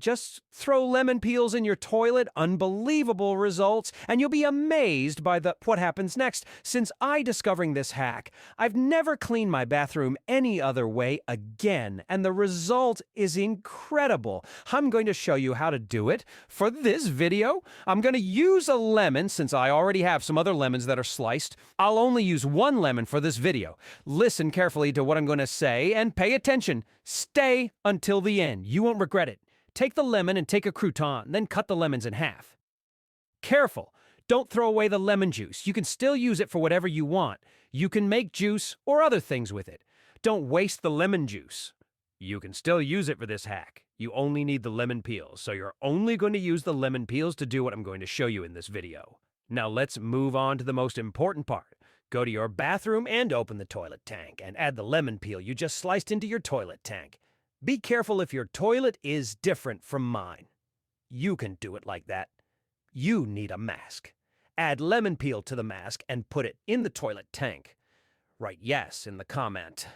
Just throw lemon peels in your toilet, unbelievable results, and you'll be amazed by what happens next. Since discovering this hack, I've never cleaned my bathroom any other way again, and the result is incredible. I'm going to show you how to do it. For this video, I'm going to use a lemon since I already have some other lemons that are sliced. I'll only use one lemon for this video. Listen carefully to what I'm going to say and pay attention. Stay until the end. You won't regret it. Take the lemon and take a crouton, then cut the lemons in half. Careful! Don't throw away the lemon juice. You can still use it for whatever you want. You can make juice or other things with it. Don't waste the lemon juice. You can still use it for this hack. You only need the lemon peels, so you're only going to use the lemon peels to do what I'm going to show you in this video. Now let's move on to the most important part. Go to your bathroom and open the toilet tank and add the lemon peel you just sliced into your toilet tank. Be careful if your toilet is different from mine. You can do it like that. You need a mask. Add lemon peel to the mask and put it in the toilet tank. Write yes in the comment.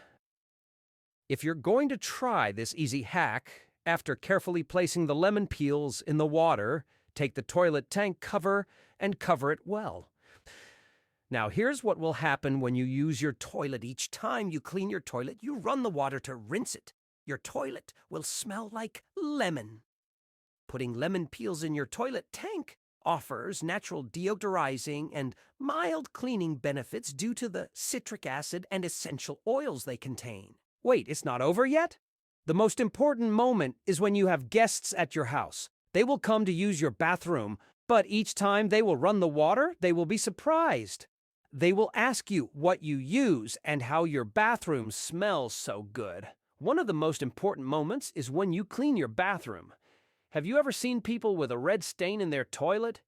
If you're going to try this easy hack, after carefully placing the lemon peels in the water, take the toilet tank cover and cover it well. Now here's what will happen when you use your toilet. Each time you clean your toilet, you run the water to rinse it. Your toilet will smell like lemon. Putting lemon peels in your toilet tank offers natural deodorizing and mild cleaning benefits due to the citric acid and essential oils they contain. Wait, it's not over yet? The most important moment is when you have guests at your house. They will come to use your bathroom, but each time they will run the water, they will be surprised. They will ask you what you use and how your bathroom smells so good. One of the most important moments is when you clean your bathroom. Have you ever seen people with a red stain in their toilet?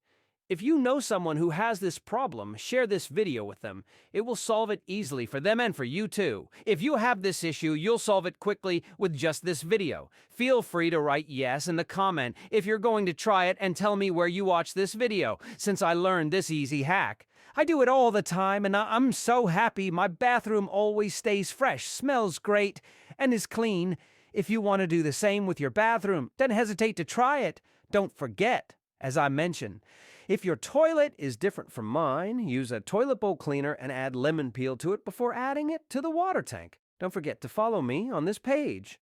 If you know someone who has this problem, share this video with them. It will solve it easily for them and for you too. If you have this issue, you'll solve it quickly with just this video. Feel free to write yes in the comment if you're going to try it and tell me where you watched this video, since I learned this easy hack. I do it all the time and I'm so happy. My bathroom always stays fresh, smells great, and is clean. If you want to do the same with your bathroom, don't hesitate to try it. Don't forget, as I mentioned, if your toilet is different from mine, use a toilet bowl cleaner and add lemon peel to it before adding it to the water tank. Don't forget to follow me on this page.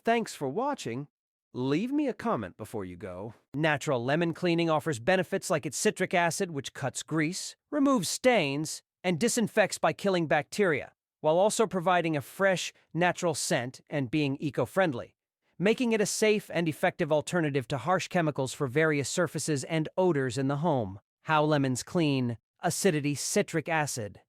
Thanks for watching. Leave me a comment before you go. Natural lemon cleaning offers benefits like its citric acid, which cuts grease, removes stains, and disinfects by killing bacteria, while also providing a fresh, natural scent and being eco-friendly, making it a safe and effective alternative to harsh chemicals for various surfaces and odors in the home. How lemons clean: acidity, citric acid.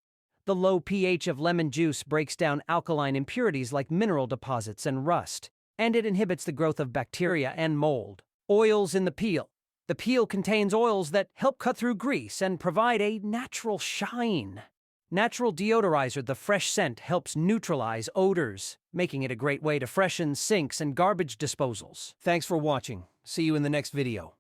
The low pH of lemon juice breaks down alkaline impurities like mineral deposits and rust, and it inhibits the growth of bacteria and mold. Oils in the peel. The peel contains oils that help cut through grease and provide a natural shine. Natural deodorizer, the fresh scent helps neutralize odors, making it a great way to freshen sinks and garbage disposals. Thanks for watching. See you in the next video.